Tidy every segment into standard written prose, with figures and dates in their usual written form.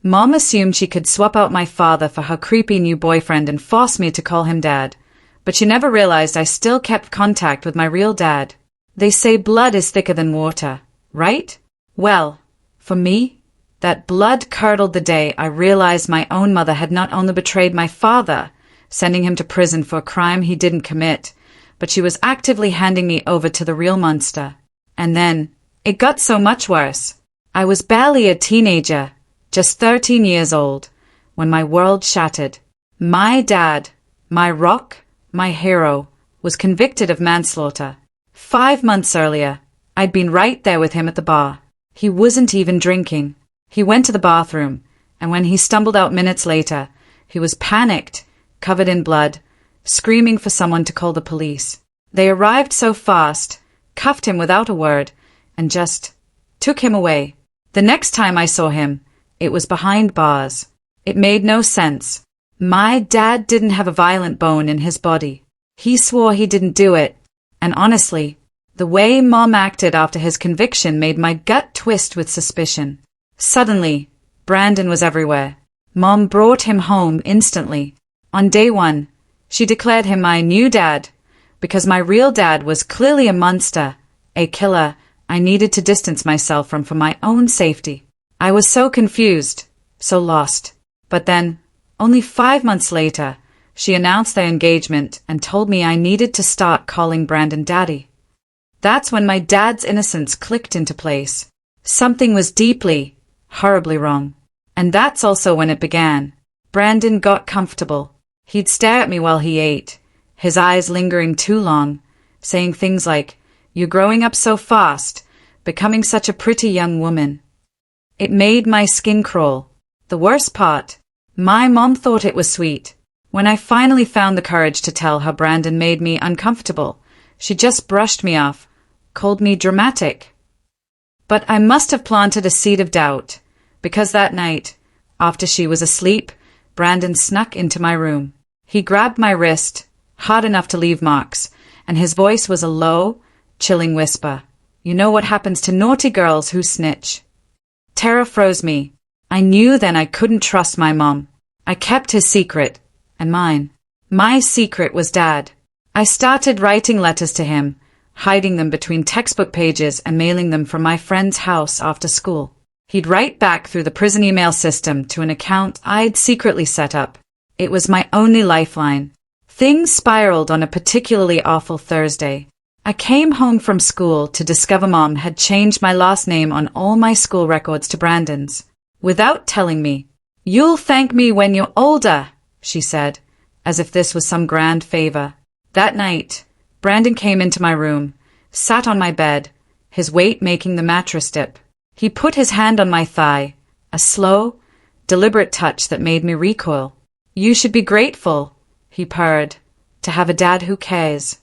Mom assumed she could swap out my father for her creepy new boyfriend and force me to call him Dad. But she never realized I still kept contact with my real dad. They say blood is thicker than water, right? Well, for me, that blood curdled the day I realized my own mother had not only betrayed my father, sending him to prison for a crime he didn't commit, but she was actively handing me over to the real monster. And then, it got so much worse. I was barely a teenager, just 13 years old, when my world shattered. My dad, my rock, my hero, was convicted of manslaughter. 5 months earlier, I'd been right there with him at the bar. He wasn't even drinking. He went to the bathroom, and when he stumbled out minutes later, he was panicked, covered in blood, screaming for someone to call the police. They arrived so fast, cuffed him without a word, and just took him away. The next time I saw him, it was behind bars. It made no sense. My dad didn't have a violent bone in his body. He swore he didn't do it, and honestly, the way Mom acted after his conviction made my gut twist with suspicion. Suddenly, Brandon was everywhere. Mom brought him home instantly. On day 1, she declared him my new dad. Because my real dad was clearly a monster, a killer I needed to distance myself from for my own safety. I was so confused, so lost. But then, only 5 months later, she announced their engagement and told me I needed to start calling Brandon Daddy. That's when my dad's innocence clicked into place. Something was deeply, horribly wrong. And that's also when it began. Brandon got comfortable. He'd stare at me while he ate, his eyes lingering too long, saying things like, "You're growing up so fast, becoming such a pretty young woman." It made my skin crawl. The worst part, my mom thought it was sweet. When I finally found the courage to tell her Brandon made me uncomfortable, she just brushed me off, called me dramatic. But I must have planted a seed of doubt, because that night, after she was asleep, Brandon snuck into my room. He grabbed my wrist, hard enough to leave marks, and his voice was a low, chilling whisper. "You know what happens to naughty girls who snitch." Terror froze me. I knew then I couldn't trust my mom. I kept his secret, and mine. My secret was Dad. I started writing letters to him, hiding them between textbook pages and mailing them from my friend's house after school. He'd write back through the prison email system to an account I'd secretly set up. It was my only lifeline. Things spiraled on a particularly awful Thursday. I came home from school to discover Mom had changed my last name on all my school records to Brandon's. Without telling me. "You'll thank me when you're older," she said, as if this was some grand favor. That night, Brandon came into my room, sat on my bed, his weight making the mattress dip. He put his hand on my thigh, a slow, deliberate touch that made me recoil. "You should be grateful," he purred, "to have a dad who cares."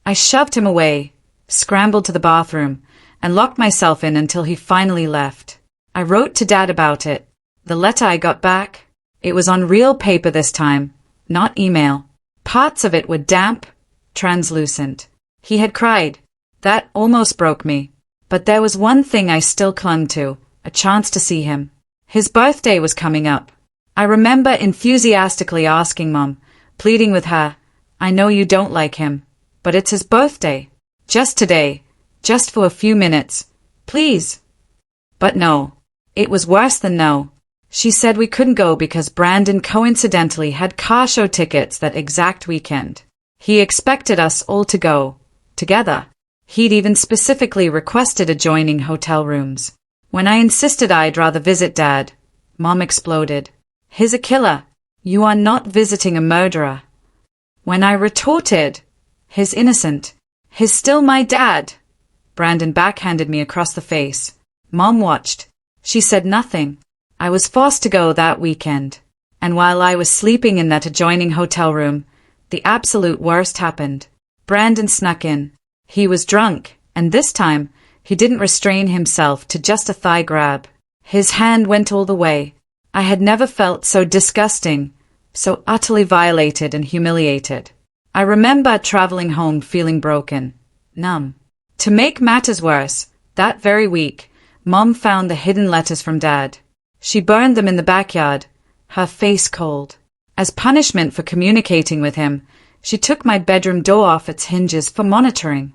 I shoved him away, scrambled to the bathroom, and locked myself in until he finally left. I wrote to Dad about it. The letter I got back, it was on real paper this time, not email. Parts of it were damp, translucent. He had cried. That almost broke me. But there was one thing I still clung to, a chance to see him. His birthday was coming up. I remember enthusiastically asking Mom, pleading with her, "I know you don't like him, but it's his birthday. Just today, just for a few minutes. Please." But no. It was worse than no. She said we couldn't go because Brandon coincidentally had car show tickets that exact weekend. He expected us all to go, together. He'd even specifically requested adjoining hotel rooms. When I insisted I'd rather visit Dad, Mom exploded. "He's a killer. You are not visiting a murderer." When I retorted, "He's innocent. He's still my dad," Brandon backhanded me across the face. Mom watched. She said nothing. I was forced to go that weekend. And while I was sleeping in that adjoining hotel room, the absolute worst happened. Brandon snuck in. He was drunk, and this time, he didn't restrain himself to just a thigh grab. His hand went all the way. I had never felt so disgusting, so utterly violated and humiliated. I remember traveling home feeling broken, numb. To make matters worse, that very week, Mom found the hidden letters from Dad. She burned them in the backyard, her face cold. As punishment for communicating with him, she took my bedroom door off its hinges for monitoring.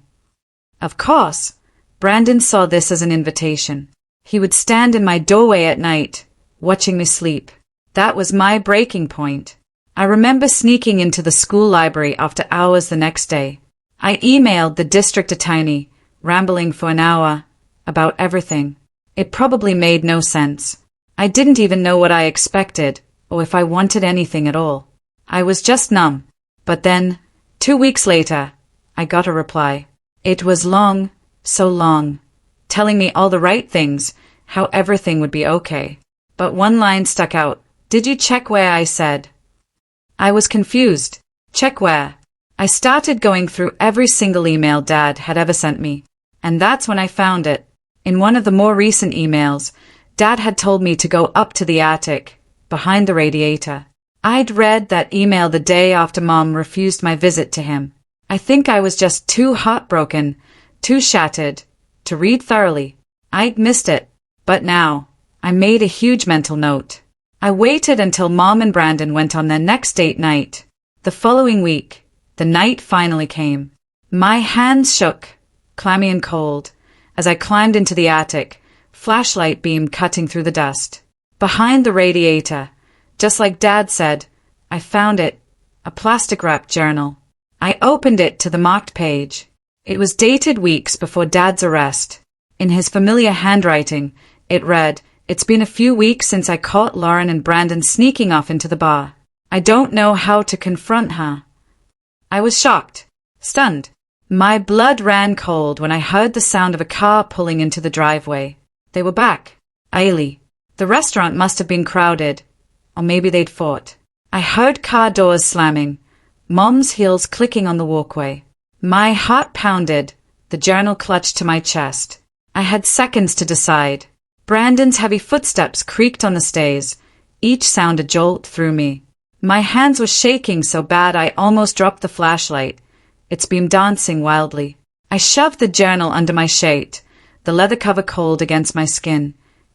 Of course, Brandon saw this as an invitation. He would stand in my doorway at night, watching me sleep. That was my breaking point. I remember sneaking into the school library after hours the next day. I emailed the district attorney, rambling for an hour about everything. It probably made no sense. I didn't even know what I expected, or if I wanted anything at all. I was just numb. But then, 2 weeks later, I got a reply. It was long, so long, telling me all the right things, how everything would be okay. But one line stuck out. Did you check where I said? I was confused. Check where? I started going through every single email Dad had ever sent me. And that's when I found it. In one of the more recent emails, Dad had told me to go up to the attic, behind the radiator. I'd read that email the day after Mom refused my visit to him. I think I was just too heartbroken, too shattered, to read thoroughly. I'd missed it. But now, I made a huge mental note. I waited until Mom and Brandon went on their next date night. The following week, the night finally came. My hands shook, clammy and cold, as I climbed into the attic, flashlight beam cutting through the dust. Behind the radiator, just like Dad said, I found it, a plastic-wrapped journal. I opened it to the marked page. It was dated weeks before Dad's arrest. In his familiar handwriting, it read, "It's been a few weeks since I caught Lauren and Brandon sneaking off into the bar. I don't know how to confront her." I was shocked, stunned. My blood ran cold when I heard the sound of a car pulling into the driveway. They were back. Ailey. The restaurant must have been crowded. Or maybe they'd fought. I heard car doors slamming, Mom's heels clicking on the walkway. My heart pounded, the journal clutched to my chest. I had seconds to decide. Brandon's heavy footsteps creaked on the stairs, each sound a jolt through me. My hands were shaking so bad I almost dropped the flashlight, its beam dancing wildly. I shoved the journal under my shade, the leather cover cold against my skin,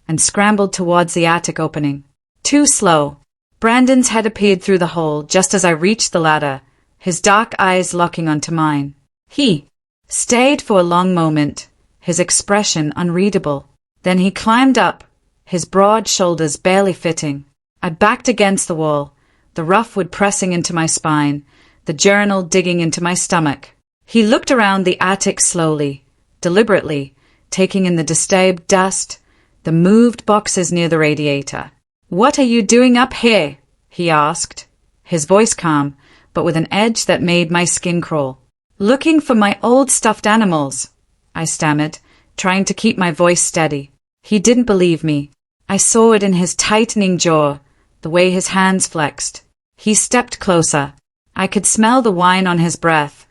and scrambled towards the attic opening. Too slow. Brandon's head appeared through the hole just as I reached the ladder, his dark eyes locking onto mine. He stayed for a long moment, his expression unreadable. Then he climbed up, his broad shoulders barely fitting. I backed against the wall, the rough wood pressing into my spine, the journal digging into my stomach. He looked around the attic slowly, deliberately, taking in the disturbed dust, the moved boxes near the radiator. "What are you doing up here?" he asked, his voice calm, but with an edge that made my skin crawl. "Looking for my old stuffed animals," I stammered, trying to keep my voice steady. He didn't believe me. I saw it in his tightening jaw, the way his hands flexed. He stepped closer. I could smell the wine on his breath,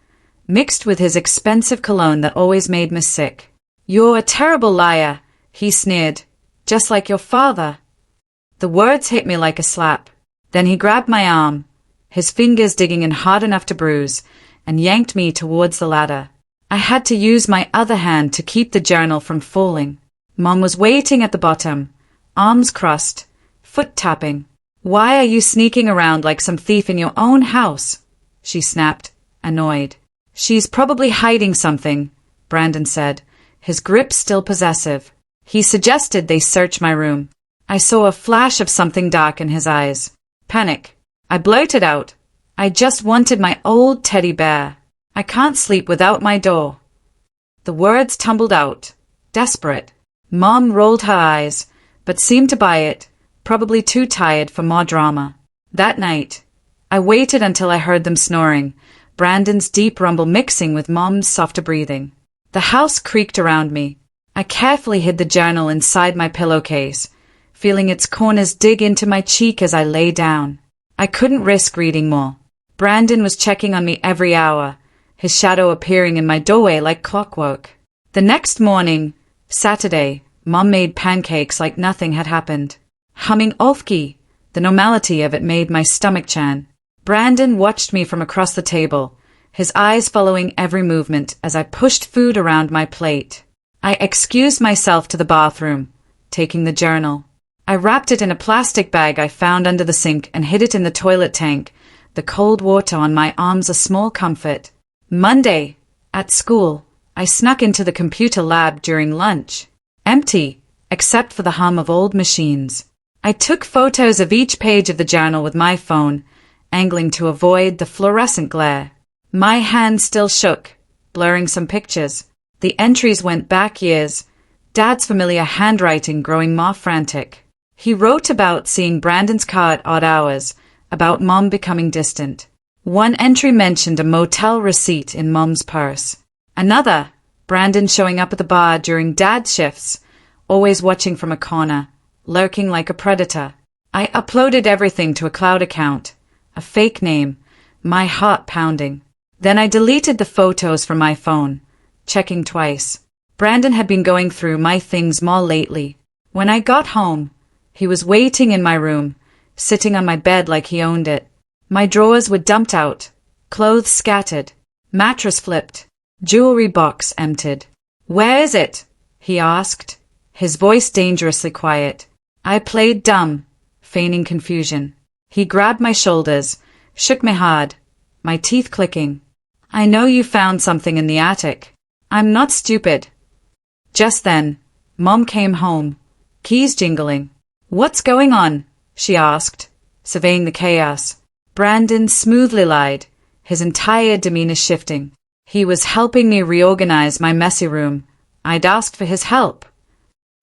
mixed with his expensive cologne that always made me sick. "You're a terrible liar," he sneered, "just like your father." The words hit me like a slap. Then he grabbed my arm, his fingers digging in hard enough to bruise, and yanked me towards the ladder. I had to use my other hand to keep the journal from falling. Mom was waiting at the bottom, arms crossed, foot tapping. "Why are you sneaking around like some thief in your own house?" she snapped, annoyed. "She's probably hiding something," Brandon said, his grip still possessive. He suggested they search my room. I saw a flash of something dark in his eyes. Panic. I blurted out, "I just wanted my old teddy bear. I can't sleep without my door." The words tumbled out, desperate. Mom rolled her eyes, but seemed to buy it, probably too tired for more drama. That night, I waited until I heard them snoring, Brandon's deep rumble mixing with Mom's softer breathing. The house creaked around me. I carefully hid the journal inside my pillowcase, feeling its corners dig into my cheek as I lay down. I couldn't risk reading more. Brandon was checking on me every hour, his shadow appearing in my doorway like clockwork. The next morning, Saturday, Mom made pancakes like nothing had happened. Humming Olfki, the normality of it made my stomach churn. Brandon watched me from across the table, his eyes following every movement as I pushed food around my plate. I excused myself to the bathroom, taking the journal. I wrapped it in a plastic bag I found under the sink and hid it in the toilet tank, the cold water on my arms a small comfort. Monday, at school, I snuck into the computer lab during lunch. Empty, except for the hum of old machines. I took photos of each page of the journal with my phone, angling to avoid the fluorescent glare. My hand still shook, blurring some pictures. The entries went back years, Dad's familiar handwriting growing more frantic. He wrote about seeing Brandon's car at odd hours, about Mom becoming distant. One entry mentioned a motel receipt in Mom's purse. Another, Brandon showing up at the bar during Dad's shifts, always watching from a corner, lurking like a predator. I uploaded everything to a cloud account, a fake name, my heart pounding. Then I deleted the photos from my phone, checking twice. Brandon had been going through my things more lately. When I got home, he was waiting in my room, sitting on my bed like he owned it. My drawers were dumped out, clothes scattered, mattress flipped, jewelry box emptied. "Where is it?" he asked, his voice dangerously quiet. I played dumb, feigning confusion. He grabbed my shoulders, shook me hard, my teeth clicking. "I know you found something in the attic. I'm not stupid." Just then, Mom came home, keys jingling. "What's going on?" she asked, surveying the chaos. Brandon smoothly lied, his entire demeanor shifting. He was helping me reorganize my messy room. I'd asked for his help.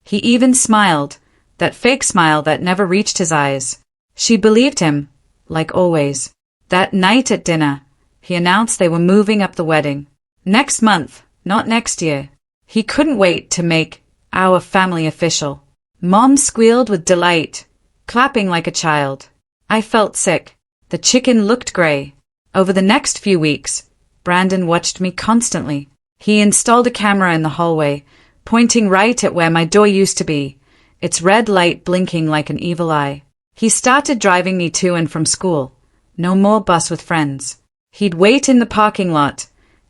He even smiled, that fake smile that never reached his eyes. She believed him, like always. That night at dinner, he announced they were moving up the wedding. Next month, not next year. He couldn't wait to make our family official. Mom squealed with delight, clapping like a child. I felt sick. The chicken looked gray. Over the next few weeks, Brandon watched me constantly. He installed a camera in the hallway, pointing right at where my door used to be, its red light blinking like an evil eye. He started driving me to and from school. No more bus with friends. He'd wait in the parking lot,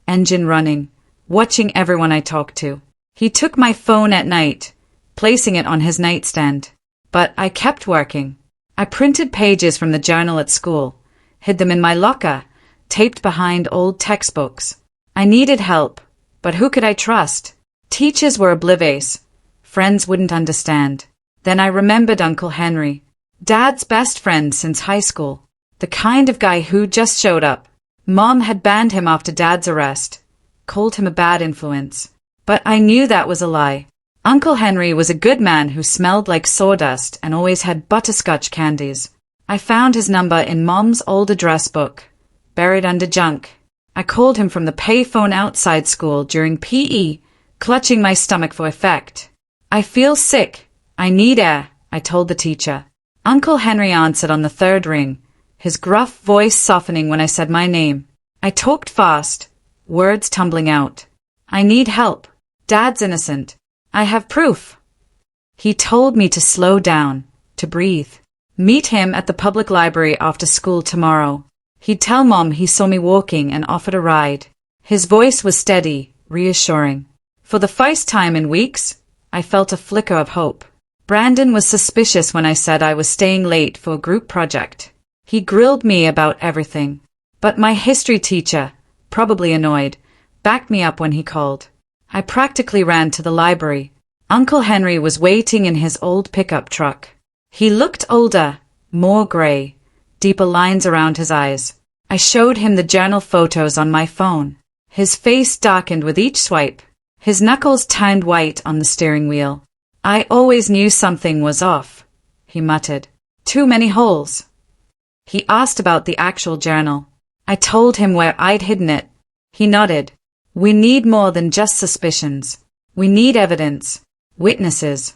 engine running, watching everyone I talked to. He took my phone at night, placing it on his nightstand. But I kept working. I printed pages from the journal at school, hid them in my locker, taped behind old textbooks. I needed help, but who could I trust? Teachers were oblivious. Friends wouldn't understand. Then I remembered Uncle Henry, Dad's best friend since high school, the kind of guy who just showed up. Mom had banned him after Dad's arrest, called him a bad influence. But I knew that was a lie. Uncle Henry was a good man who smelled like sawdust and always had butterscotch candies. I found his number in Mom's old address book, buried under junk. I called him from the payphone outside school during PE, clutching my stomach for effect. "I feel sick. I need air," I told the teacher. Uncle Henry answered on the third ring, his gruff voice softening when I said my name. I talked fast, words tumbling out. "I need help. Dad's innocent. I have proof." He told me to slow down, to breathe. Meet him at the public library after school tomorrow. He'd tell Mom he saw me walking and offered a ride. His voice was steady, reassuring. For the first time in weeks, I felt a flicker of hope. Brandon was suspicious when I said I was staying late for a group project. He grilled me about everything. But my history teacher, probably annoyed, backed me up when he called. I practically ran to the library. Uncle Henry was waiting in his old pickup truck. He looked older, more gray, deeper lines around his eyes. I showed him the journal photos on my phone. His face darkened with each swipe. His knuckles turned white on the steering wheel. "I always knew something was off," he muttered. "Too many holes." He asked about the actual journal. I told him where I'd hidden it. He nodded. "We need more than just suspicions. We need evidence. Witnesses."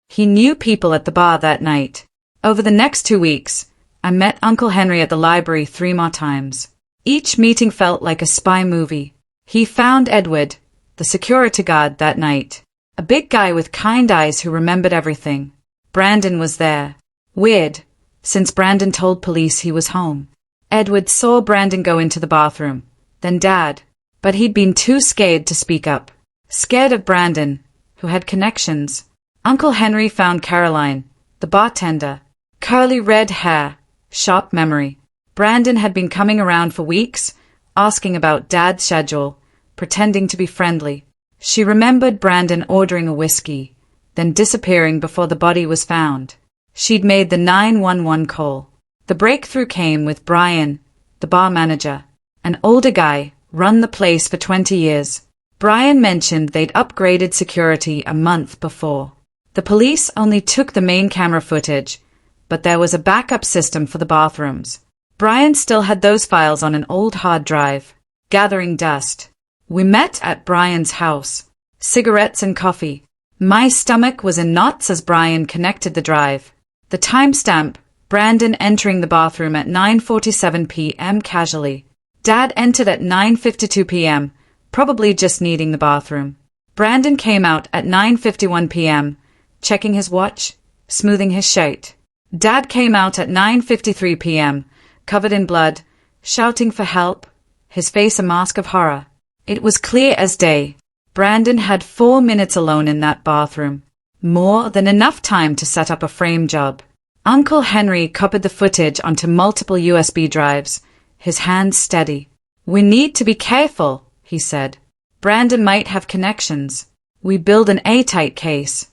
He knew people at the bar that night. Over the next 2 weeks, I met Uncle Henry at the library 3 more times. Each meeting felt like a spy movie. He found Edward, the security guard, that night. A big guy with kind eyes who remembered everything. Brandon was there. Weird, since Brandon told police he was home. Edward saw Brandon go into the bathroom, then Dad. But he'd been too scared to speak up. Scared of Brandon, who had connections. Uncle Henry found Caroline, The bartender. Curly red hair, sharp memory. Brandon had been coming around for weeks, asking about Dad's schedule, pretending to be friendly. She remembered Brandon ordering a whiskey, then disappearing before the body was found. She'd made the 911 call. The breakthrough came with Brian, the bar manager, an older guy, run the place for 20 years. Brian mentioned they'd upgraded security a month before. The police only took the main camera footage, but there was a backup system for the bathrooms. Brian still had those files on an old hard drive, gathering dust. We met at Brian's house. Cigarettes and coffee. My stomach was in knots as Brian connected the drive. The timestamp, Brandon entering the bathroom at 9:47 p.m. casually. Dad entered at 9:52 p.m., probably just needing the bathroom. Brandon came out at 9:51 p.m., checking his watch, smoothing his shirt. Dad came out at 9:53 p.m., covered in blood, shouting for help, his face a mask of horror. It was clear as day. Brandon had 4 minutes alone in that bathroom. More than enough time to set up a frame job. Uncle Henry copied the footage onto multiple USB drives, his hands steady. "We need to be careful," he said. "Brandon might have connections. We build an airtight case."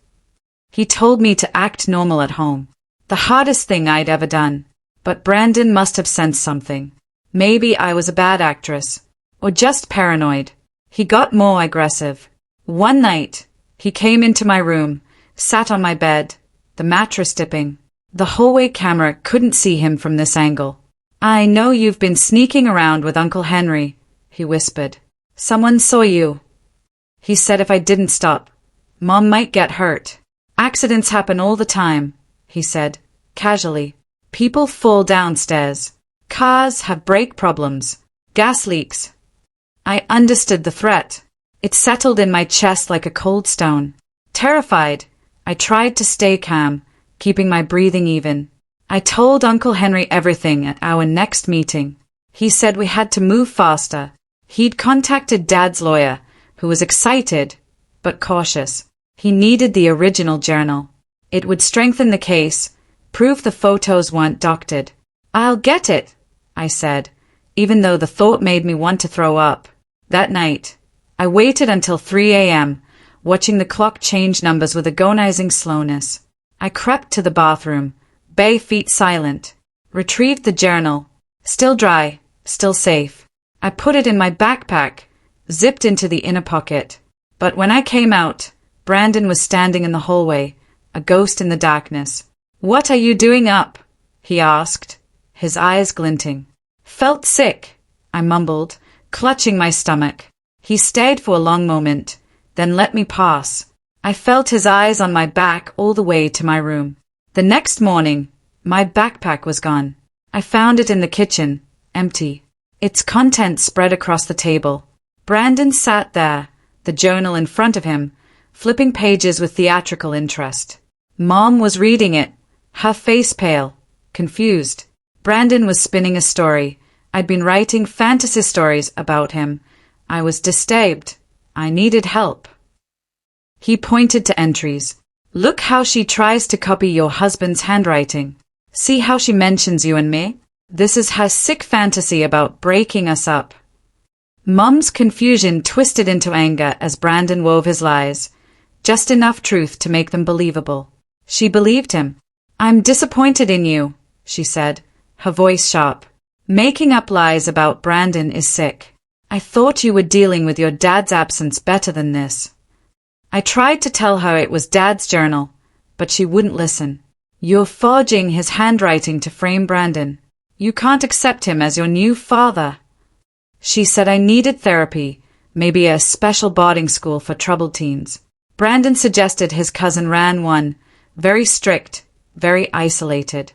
He told me to act normal at home. The hardest thing I'd ever done. But Brandon must have sensed something. Maybe I was a bad actress. Or just paranoid. He got more aggressive. One night, he came into my room, sat on my bed, the mattress dipping. The hallway camera couldn't see him from this angle. "I know you've been sneaking around with Uncle Henry," he whispered. "Someone saw you." He said if I didn't stop, Mom might get hurt. "Accidents happen all the time," he said, casually. "People fall downstairs. Cars have brake problems. Gas leaks." I understood the threat. It settled in my chest like a cold stone. Terrified, I tried to stay calm, keeping my breathing even. I told Uncle Henry everything at our next meeting. He said we had to move faster. He'd contacted Dad's lawyer, who was excited, but cautious. He needed the original journal. It would strengthen the case, prove the photos weren't doctored. "I'll get it," I said, even though the thought made me want to throw up. That night, I waited until 3 a.m., watching the clock change numbers with agonizing slowness. I crept to the bathroom, bare feet silent, retrieved the journal, still dry, still safe. I put it in my backpack, zipped into the inner pocket. But when I came out, Brandon was standing in the hallway, a ghost in the darkness. "What are you doing up?" he asked, his eyes glinting. "Felt sick," I mumbled, clutching my stomach. He stayed for a long moment, then let me pass. I felt his eyes on my back all the way to my room. The next morning, my backpack was gone. I found it in the kitchen, empty. Its contents spread across the table. Brandon sat there, the journal in front of him, flipping pages with theatrical interest. Mom was reading it, her face pale, confused. Brandon was spinning a story. I'd been writing fantasy stories about him. I was disturbed. I needed help. He pointed to entries. "Look how she tries to copy your husband's handwriting. See how she mentions you and me? This is her sick fantasy about breaking us up." Mom's confusion twisted into anger as Brandon wove his lies, just enough truth to make them believable. She believed him. "I'm disappointed in you," she said, her voice sharp. "Making up lies about Brandon is sick. I thought you were dealing with your dad's absence better than this." I tried to tell her it was Dad's journal, but she wouldn't listen. "You're forging his handwriting to frame Brandon. You can't accept him as your new father." She said I needed therapy, maybe a special boarding school for troubled teens. Brandon suggested his cousin ran one, very strict, very isolated.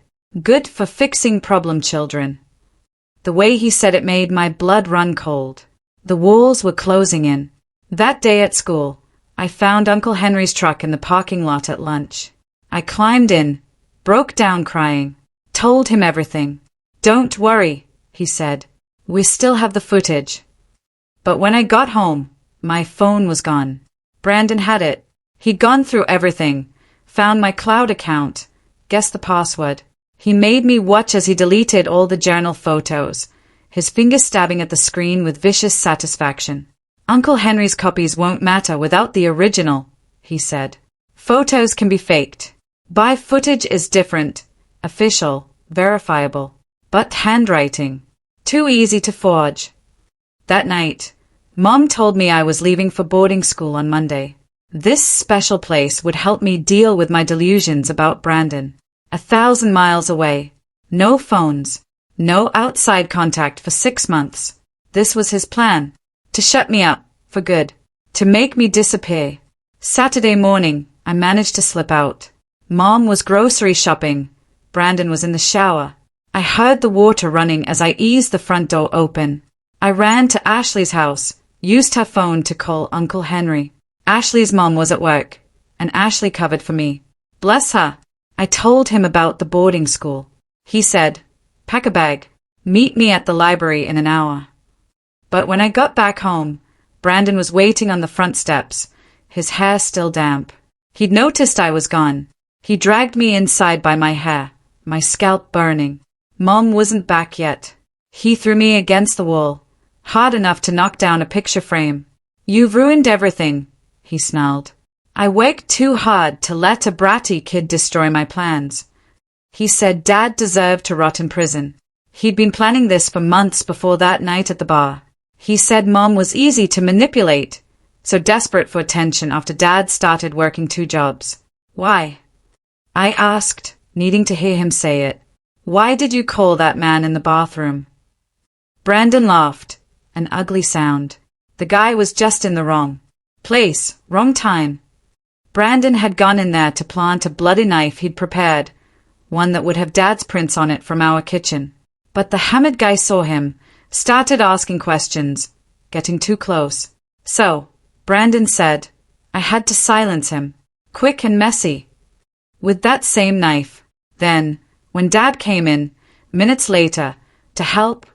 Good for fixing problem children. The way he said it made my blood run cold. The walls were closing in. That day at school, I found Uncle Henry's truck in the parking lot at lunch. I climbed in, broke down crying, told him everything. "Don't worry," he said. "We still have the footage." But when I got home, my phone was gone. Brandon had it. He'd gone through everything, found my cloud account, Guess the password. He made me watch as he deleted all the journal photos, his fingers stabbing at the screen with vicious satisfaction. Uncle Henry's copies won't matter without the original, he said. Photos can be faked. Buy footage is different, official, verifiable. But handwriting, too easy to forge. That night, Mom told me I was leaving for boarding school on Monday. This special place would help me deal with my delusions about Brandon. 1,000 miles away. No phones. No outside contact for 6 months. This was his plan. To shut me up, for good. To make me disappear. Saturday morning, I managed to slip out. Mom was grocery shopping. Brandon was in the shower. I heard the water running as I eased the front door open. I ran to Ashley's house, used her phone to call Uncle Henry. Ashley's mom was at work, and Ashley covered for me. Bless her. I told him about the boarding school. He said, pack a bag. Meet me at the library in an hour. But when I got back home, Brandon was waiting on the front steps, his hair still damp. He'd noticed I was gone. He dragged me inside by my hair, my scalp burning. Mom wasn't back yet. He threw me against the wall, hard enough to knock down a picture frame. You've ruined everything, he snarled. I worked too hard to let a bratty kid destroy my plans. He said Dad deserved to rot in prison. He'd been planning this for months before that night at the bar. He said Mom was easy to manipulate, so desperate for attention after Dad started working 2 jobs. Why? I asked, needing to hear him say it. Why did you call that man in the bathroom? Brandon laughed, an ugly sound. The guy was just in the wrong place, wrong time. Brandon had gone in there to plant a bloody knife he'd prepared, one that would have Dad's prints on it from our kitchen. But the hammered guy saw him, started asking questions, getting too close. So, Brandon said, I had to silence him, quick and messy, with that same knife. Then, when Dad came in, minutes later, to help,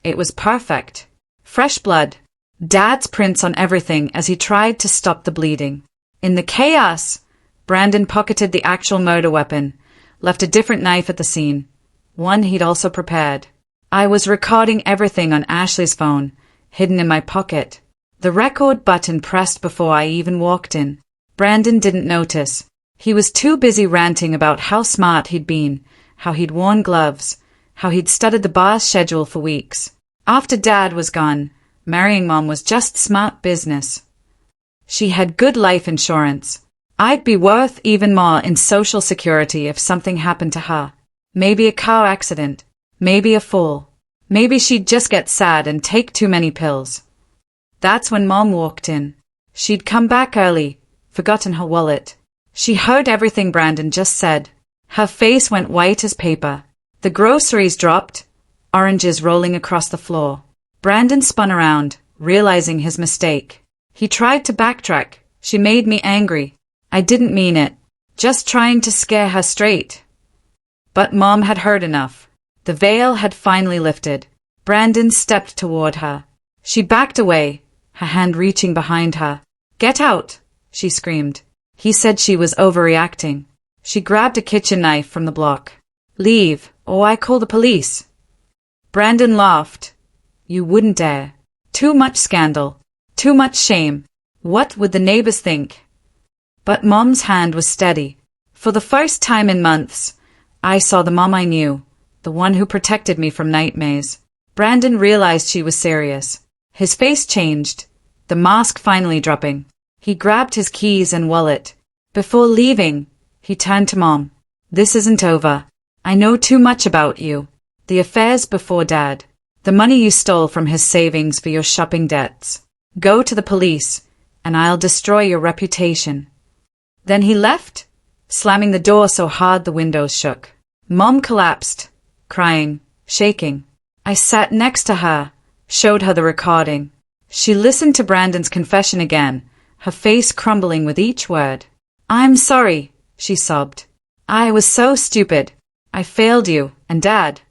it was perfect. Fresh blood. Dad's prints on everything as he tried to stop the bleeding. In the chaos, Brandon pocketed the actual murder weapon, left a different knife at the scene, one he'd also prepared. I was recording everything on Ashley's phone, hidden in my pocket. The record button pressed before I even walked in. Brandon didn't notice. He was too busy ranting about how smart he'd been, how he'd worn gloves, how he'd studied the bar's schedule for weeks. After Dad was gone, marrying Mom was just smart business. She had good life insurance. I'd be worth even more in Social Security if something happened to her. Maybe a car accident. Maybe a fall. Maybe she'd just get sad and take too many pills. That's when Mom walked in. She'd come back early, forgotten her wallet. She heard everything Brandon just said. Her face went white as paper. The groceries dropped, oranges rolling across the floor. Brandon spun around, realizing his mistake. He tried to backtrack. She made me angry. I didn't mean it. Just trying to scare her straight. But Mom had heard enough. The veil had finally lifted. Brandon stepped toward her. She backed away, her hand reaching behind her. Get out, she screamed. He said she was overreacting. She grabbed a kitchen knife from the block. Leave, or I call the police. Brandon laughed. You wouldn't dare. Too much scandal. Too much shame. What would the neighbors think? But Mom's hand was steady. For the first time in months, I saw the Mom I knew, the one who protected me from nightmares. Brandon realized she was serious. His face changed, the mask finally dropping. He grabbed his keys and wallet. Before leaving, he turned to Mom. This isn't over. I know too much about you. The affairs before Dad. The money you stole from his savings for your shopping debts. Go to the police, and I'll destroy your reputation. Then he left, slamming the door so hard the windows shook. Mom collapsed, crying, shaking. I sat next to her, showed her the recording. She listened to Brandon's confession again, her face crumbling with each word. I'm sorry, she sobbed. I was so stupid. I failed you, and Dad.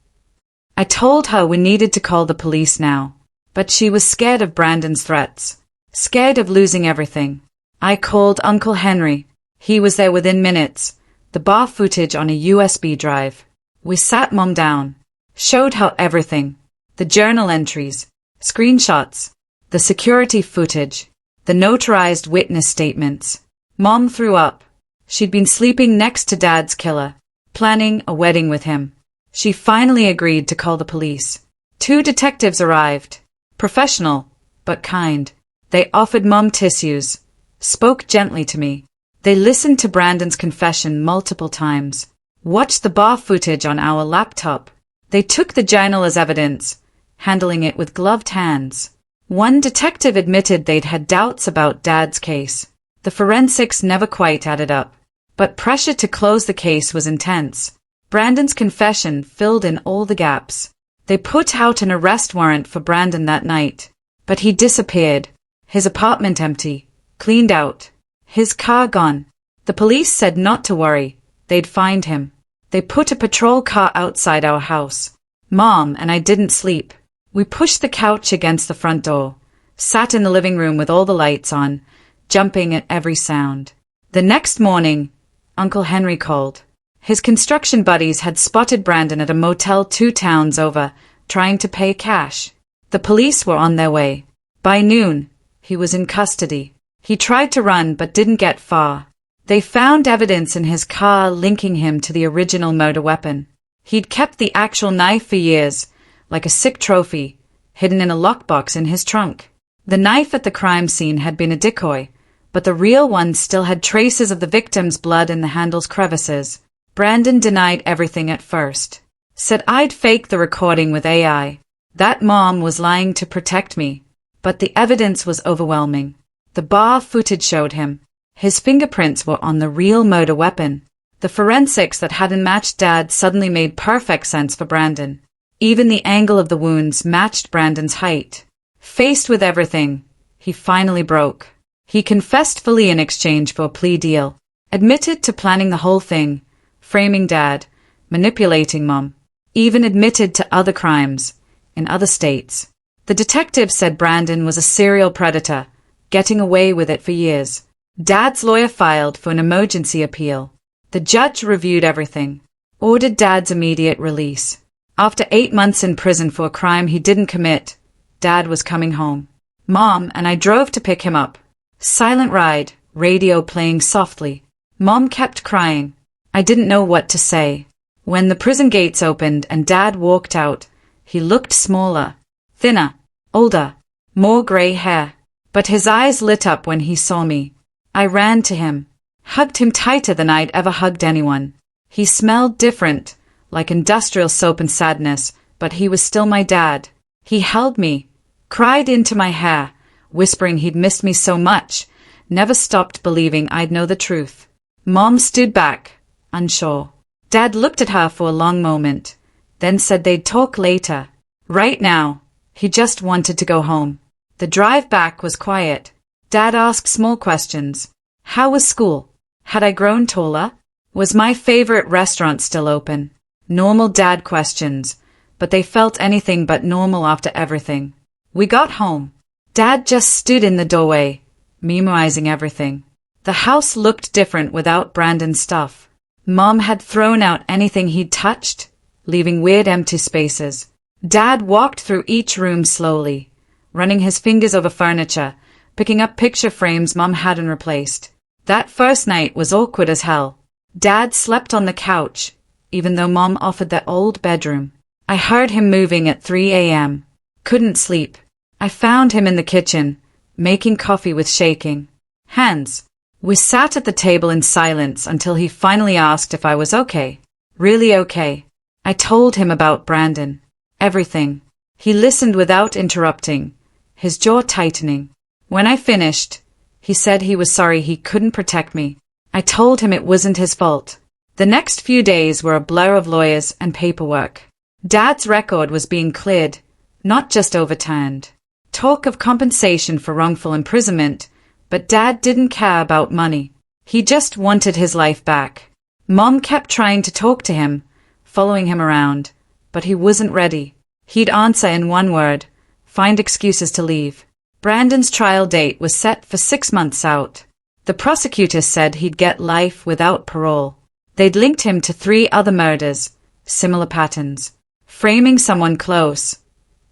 I told her we needed to call the police now, but she was scared of Brandon's threats, scared of losing everything. I called Uncle Henry. He was there within minutes, the bar footage on a USB drive. We sat Mom down, showed her everything, the journal entries, screenshots, the security footage, the notarized witness statements. Mom threw up. She'd been sleeping next to Dad's killer, planning a wedding with him. She finally agreed to call the police. 2 detectives arrived, professional, but kind. They offered Mom tissues, spoke gently to me. They listened to Brandon's confession multiple times, watched the bar footage on our laptop. They took the journal as evidence, handling it with gloved hands. One detective admitted they'd had doubts about Dad's case. The forensics never quite added up, but pressure to close the case was intense. Brandon's confession filled in all the gaps. They put out an arrest warrant for Brandon that night, but he disappeared. His apartment empty, cleaned out, his car gone. The police said not to worry, they'd find him. They put a patrol car outside our house. Mom and I didn't sleep. We pushed the couch against the front door, sat in the living room with all the lights on, jumping at every sound. The next morning, Uncle Henry called. His construction buddies had spotted Brandon at a motel 2 towns over, trying to pay cash. The police were on their way. By noon, he was in custody. He tried to run but didn't get far. They found evidence in his car linking him to the original murder weapon. He'd kept the actual knife for years, like a sick trophy, hidden in a lockbox in his trunk. The knife at the crime scene had been a decoy, but the real one still had traces of the victim's blood in the handle's crevices. Brandon denied everything at first. Said I'd faked the recording with AI. That Mom was lying to protect me. But the evidence was overwhelming. The bar footage showed him. His fingerprints were on the real murder weapon. The forensics that hadn't matched Dad suddenly made perfect sense for Brandon. Even the angle of the wounds matched Brandon's height. Faced with everything, he finally broke. He confessed fully in exchange for a plea deal. Admitted to planning the whole thing, framing Dad, manipulating Mom. Even admitted to other crimes, in other states. The detective said Brandon was a serial predator, getting away with it for years. Dad's lawyer filed for an emergency appeal. The judge reviewed everything, ordered Dad's immediate release. After 8 months in prison for a crime he didn't commit, Dad was coming home. Mom and I drove to pick him up. Silent ride, radio playing softly. Mom kept crying. I didn't know what to say. When the prison gates opened and Dad walked out, he looked smaller, thinner, older, more gray hair. But his eyes lit up when he saw me. I ran to him, hugged him tighter than I'd ever hugged anyone. He smelled different, like industrial soap and sadness, but he was still my dad. He held me, cried into my hair, whispering he'd missed me so much, never stopped believing I'd know the truth. Mom stood back, unsure. Dad looked at her for a long moment, then said they'd talk later. Right now, he just wanted to go home. The drive back was quiet. Dad asked small questions. How was school? Had I grown taller? Was my favorite restaurant still open? Normal dad questions, but they felt anything but normal after everything. We got home. Dad just stood in the doorway, memorizing everything. The house looked different without Brandon's stuff. Mom had thrown out anything he'd touched, leaving weird empty spaces. Dad walked through each room slowly, running his fingers over furniture, picking up picture frames Mom hadn't replaced. That first night was awkward as hell. Dad slept on the couch, even though Mom offered the old bedroom. I heard him moving at 3 a.m. Couldn't sleep. I found him in the kitchen, making coffee with shaking hands. We sat at the table in silence until he finally asked if I was okay. Really okay. I told him about Brandon. Everything. He listened without interrupting, his jaw tightening. When I finished, he said he was sorry he couldn't protect me. I told him it wasn't his fault. The next few days were a blur of lawyers and paperwork. Dad's record was being cleared, not just overturned. Talk of compensation for wrongful imprisonment, but Dad didn't care about money. He just wanted his life back. Mom kept trying to talk to him, following him around, but he wasn't ready. He'd answer in one word, find excuses to leave. Brandon's trial date was set for 6 months out. The prosecutor said he'd get life without parole. They'd linked him to 3 other murders, similar patterns. Framing someone close,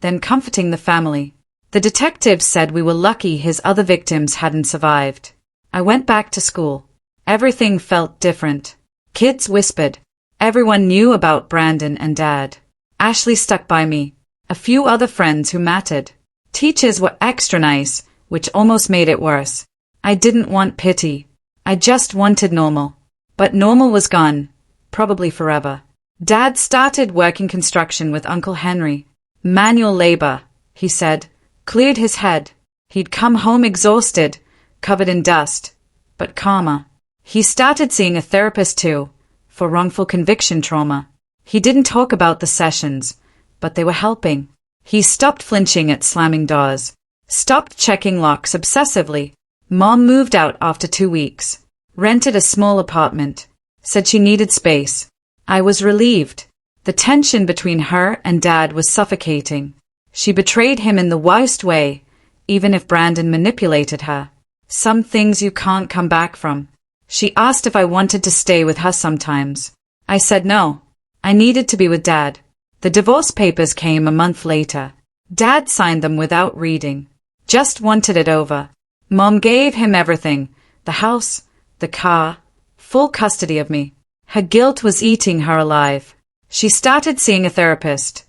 then comforting the family. The detectives said we were lucky his other victims hadn't survived. I went back to school. Everything felt different. Kids whispered. Everyone knew about Brandon and Dad. Ashley stuck by me. A few other friends who mattered. Teachers were extra nice, which almost made it worse. I didn't want pity. I just wanted normal. But normal was gone. Probably forever. Dad started working construction with Uncle Henry. Manual labor, he said. Cleared his head. He'd come home exhausted, covered in dust, but calmer. He started seeing a therapist too, for wrongful conviction trauma. He didn't talk about the sessions, but they were helping. He stopped flinching at slamming doors, stopped checking locks obsessively. Mom moved out after 2 weeks, rented a small apartment, said she needed space. I was relieved. The tension between her and Dad was suffocating. She betrayed him in the worst way, even if Brandon manipulated her. Some things you can't come back from. She asked if I wanted to stay with her sometimes. I said no. I needed to be with Dad. The divorce papers came a month later. Dad signed them without reading. Just wanted it over. Mom gave him everything. The house, the car, full custody of me. Her guilt was eating her alive. She started seeing a therapist,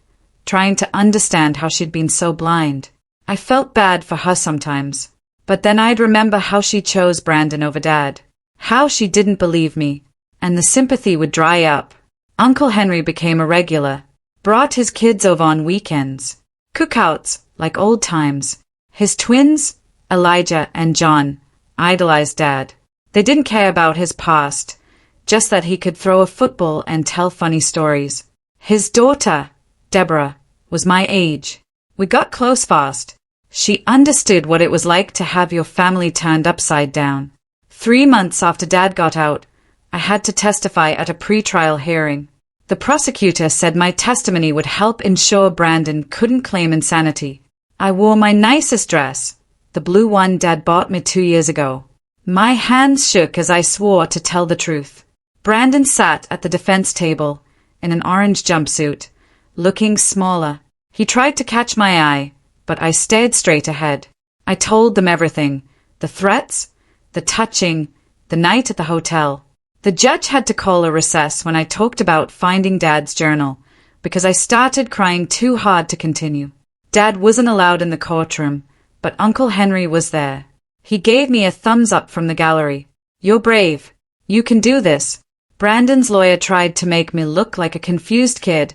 trying to understand how she'd been so blind. I felt bad for her sometimes. But then I'd remember how she chose Brandon over Dad. How she didn't believe me. And the sympathy would dry up. Uncle Henry became a regular. Brought his kids over on weekends. Cookouts, like old times. His twins, Elijah and John, idolized Dad. They didn't care about his past, just that he could throw a football and tell funny stories. His daughter, Deborah, was my age. We got close fast. She understood what it was like to have your family turned upside down. 3 months after Dad got out, I had to testify at a pre-trial hearing. The prosecutor said my testimony would help ensure Brandon couldn't claim insanity. I wore my nicest dress, the blue one Dad bought me 2 years ago. My hands shook as I swore to tell the truth. Brandon sat at the defense table, in an orange jumpsuit, looking smaller. He tried to catch my eye, but I stared straight ahead. I told them everything. The threats, the touching, the night at the hotel. The judge had to call a recess when I talked about finding Dad's journal, because I started crying too hard to continue. Dad wasn't allowed in the courtroom, but Uncle Henry was there. He gave me a thumbs up from the gallery. You're brave. You can do this. Brandon's lawyer tried to make me look like a confused kid,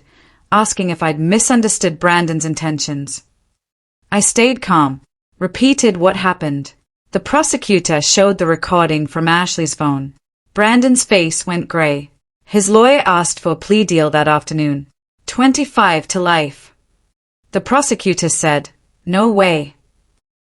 asking if I'd misunderstood Brandon's intentions. I stayed calm, repeated what happened. The prosecutor showed the recording from Ashley's phone. Brandon's face went gray. His lawyer asked for a plea deal that afternoon. 25 to life. The prosecutor said, no way.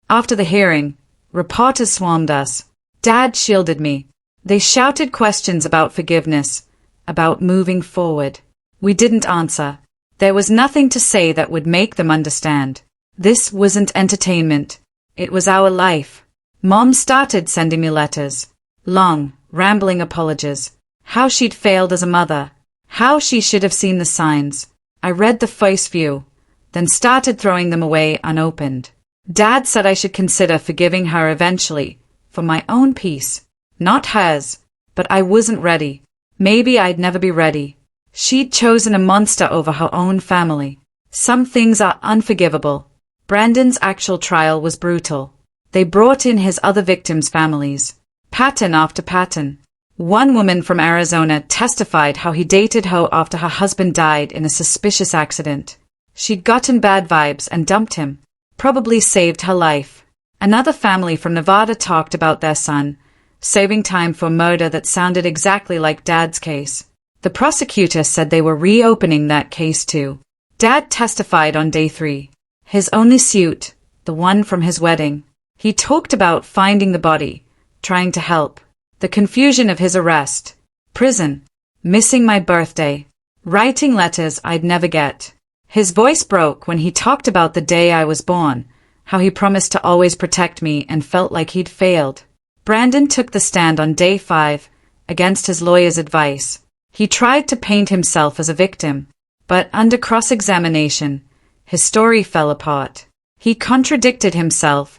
After the hearing, reporters swarmed us. Dad shielded me. They shouted questions about forgiveness, about moving forward. We didn't answer. There was nothing to say that would make them understand. This wasn't entertainment. It was our life. Mom started sending me letters. Long, rambling apologies. How she'd failed as a mother. How she should have seen the signs. I read the first few, then started throwing them away unopened. Dad said I should consider forgiving her eventually, for my own peace. Not hers, but I wasn't ready. Maybe I'd never be ready. She'd chosen a monster over her own family. Some things are unforgivable. Brandon's actual trial was brutal. They brought in his other victims' families. Pattern after pattern. One woman from Arizona testified how he dated her after her husband died in a suspicious accident. She'd gotten bad vibes and dumped him. Probably saved her life. Another family from Nevada talked about their son, saving time for murder that sounded exactly like Dad's case. The prosecutor said they were reopening that case too. Dad testified on day 3. His only suit, the one from his wedding. He talked about finding the body, trying to help. The confusion of his arrest. Prison. Missing my birthday. Writing letters I'd never get. His voice broke when he talked about the day I was born, how he promised to always protect me and felt like he'd failed. Brandon took the stand on day 5, against his lawyer's advice. He tried to paint himself as a victim, but under cross-examination, his story fell apart. He contradicted himself,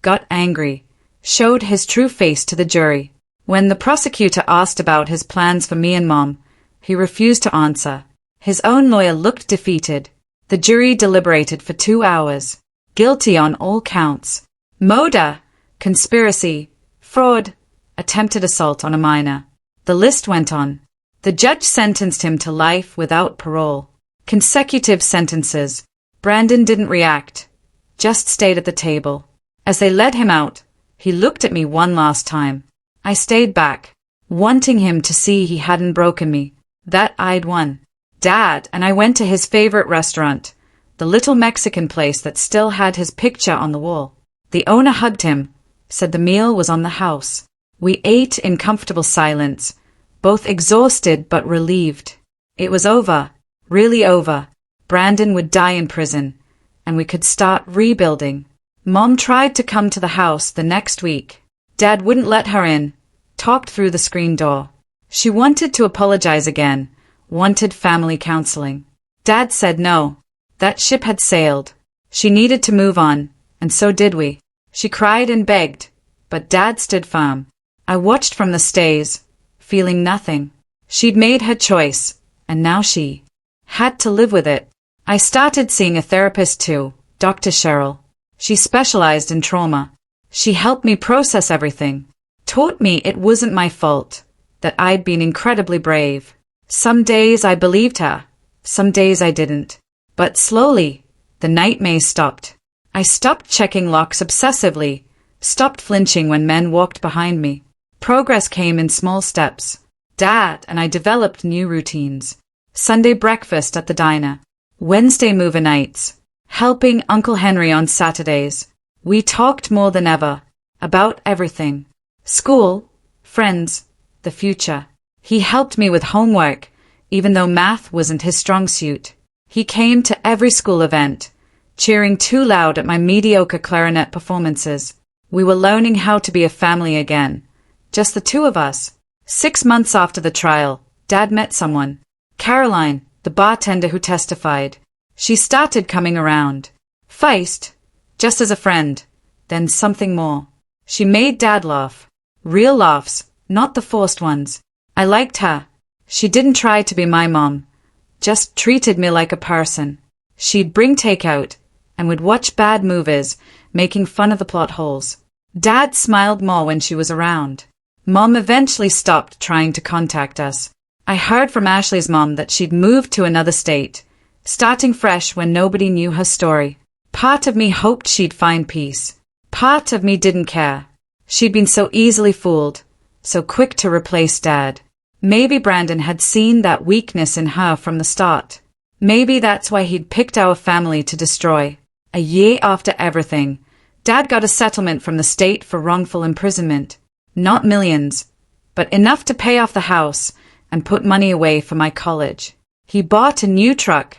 got angry, showed his true face to the jury. When the prosecutor asked about his plans for me and Mom, he refused to answer. His own lawyer looked defeated. The jury deliberated for 2 hours. Guilty on all counts. Murder, conspiracy, fraud, attempted assault on a minor. The list went on. The judge sentenced him to life without parole. Consecutive sentences. Brandon didn't react, just stayed at the table. As they led him out, he looked at me one last time. I stayed back, wanting him to see he hadn't broken me, that I'd won. Dad and I went to his favorite restaurant, the little Mexican place that still had his picture on the wall. The owner hugged him, said the meal was on the house. We ate in comfortable silence, both exhausted but relieved. It was over, really over. Brandon would die in prison, and we could start rebuilding. Mom tried to come to the house the next week. Dad wouldn't let her in, talked through the screen door. She wanted to apologize again, wanted family counseling. Dad said no, that ship had sailed. She needed to move on, and so did we. She cried and begged, but Dad stood firm. I watched from the stays, feeling nothing. She'd made her choice, and now she had to live with it. I started seeing a therapist too, Dr. Cheryl. She specialized in trauma. She helped me process everything, taught me it wasn't my fault, that I'd been incredibly brave. Some days I believed her, some days I didn't. But slowly, the nightmares stopped. I stopped checking locks obsessively, stopped flinching when men walked behind me. Progress came in small steps. Dad and I developed new routines. Sunday breakfast at the diner, Wednesday movie nights, helping Uncle Henry on Saturdays. We talked more than ever, about everything. School, friends, the future. He helped me with homework, even though math wasn't his strong suit. He came to every school event, cheering too loud at my mediocre clarinet performances. We were learning how to be a family again. Just the two of us. 6 months after the trial, Dad met someone. Caroline, the bartender who testified. She started coming around. Feist, just as a friend, then something more. She made Dad laugh. Real laughs, not the forced ones. I liked her. She didn't try to be my mom, just treated me like a person. She'd bring takeout, and would watch bad movies, making fun of the plot holes. Dad smiled more when she was around. Mom eventually stopped trying to contact us. I heard from Ashley's mom that she'd moved to another state, starting fresh when nobody knew her story. Part of me hoped she'd find peace. Part of me didn't care. She'd been so easily fooled, so quick to replace Dad. Maybe Brandon had seen that weakness in her from the start. Maybe that's why he'd picked our family to destroy. A year after everything, Dad got a settlement from the state for wrongful imprisonment. Not millions, but enough to pay off the house and put money away for my college. He bought a new truck,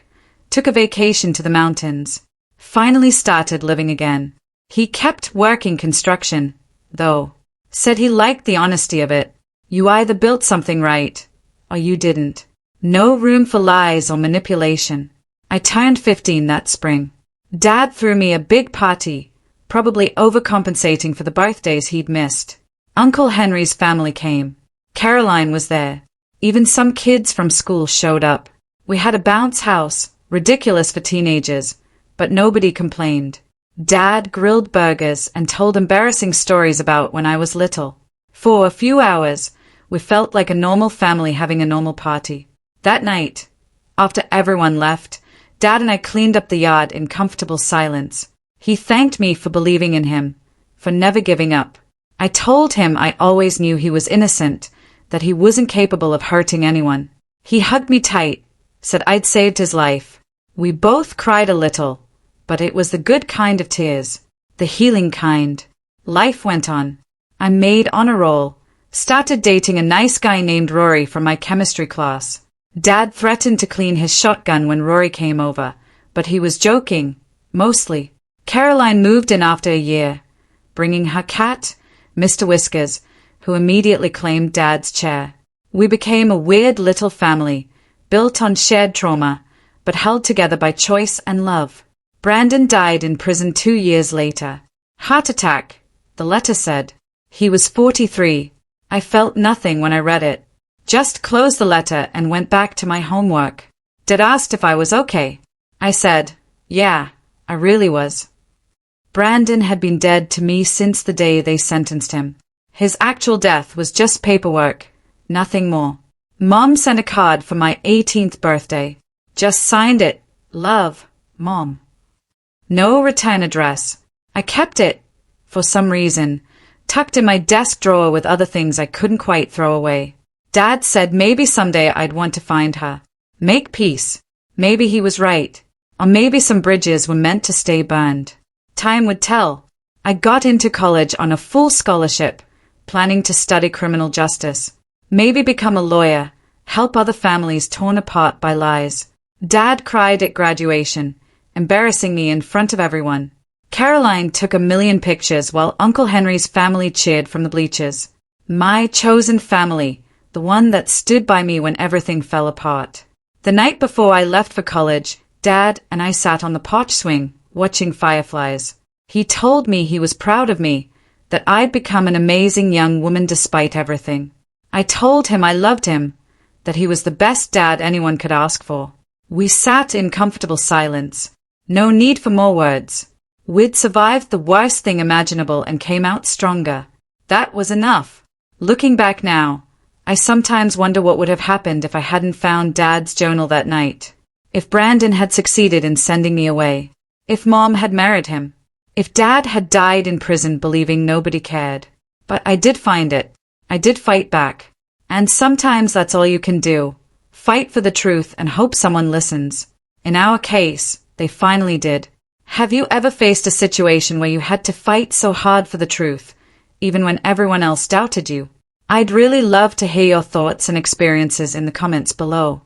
took a vacation to the mountains, finally started living again. He kept working construction, though. Said he liked the honesty of it. You either built something right, or you didn't. No room for lies or manipulation. I turned 15 that spring. Dad threw me a big party, probably overcompensating for the birthdays he'd missed. Uncle Henry's family came. Caroline was there. Even some kids from school showed up. We had a bounce house, ridiculous for teenagers, but nobody complained. Dad grilled burgers and told embarrassing stories about when I was little. For a few hours, we felt like a normal family having a normal party. That night, after everyone left, Dad and I cleaned up the yard in comfortable silence. He thanked me for believing in him, for never giving up. I told him I always knew he was innocent, that he wasn't capable of hurting anyone. He hugged me tight, said I'd saved his life. We both cried a little, but it was the good kind of tears, the healing kind. Life went on. I made honor roll, started dating a nice guy named Rory from my chemistry class. Dad threatened to clean his shotgun when Rory came over, but he was joking, mostly. Caroline moved in after a year, bringing her cat, Mr. Whiskers, who immediately claimed Dad's chair. We became a weird little family, built on shared trauma, but held together by choice and love. Brandon died in prison 2 years later. Heart attack, the letter said. He was 43. I felt nothing when I read it. Just closed the letter and went back to my homework. Dad asked if I was okay. I said, yeah, I really was. Brandon had been dead to me since the day they sentenced him. His actual death was just paperwork, nothing more. Mom sent a card for my 18th birthday. Just signed it, love, Mom. No return address. I kept it, for some reason, tucked in my desk drawer with other things I couldn't quite throw away. Dad said maybe someday I'd want to find her. Make peace. Maybe he was right. Or maybe some bridges were meant to stay burned. Time would tell. I got into college on a full scholarship, planning to study criminal justice. Maybe become a lawyer, help other families torn apart by lies. Dad cried at graduation, embarrassing me in front of everyone. Caroline took 1,000,000 pictures while Uncle Henry's family cheered from the bleachers. My chosen family, the one that stood by me when everything fell apart. The night before I left for college, Dad and I sat on the porch swing, watching fireflies. He told me he was proud of me, that I'd become an amazing young woman despite everything. I told him I loved him, that he was the best dad anyone could ask for. We sat in comfortable silence. No need for more words. We'd survived the worst thing imaginable and came out stronger. That was enough. Looking back now, I sometimes wonder what would have happened if I hadn't found Dad's journal that night. If Brandon had succeeded in sending me away. If Mom had married him. If Dad had died in prison believing nobody cared. But I did find it. I did fight back. And sometimes that's all you can do. Fight for the truth and hope someone listens. In our case, they finally did. Have you ever faced a situation where you had to fight so hard for the truth, even when everyone else doubted you? I'd really love to hear your thoughts and experiences in the comments below.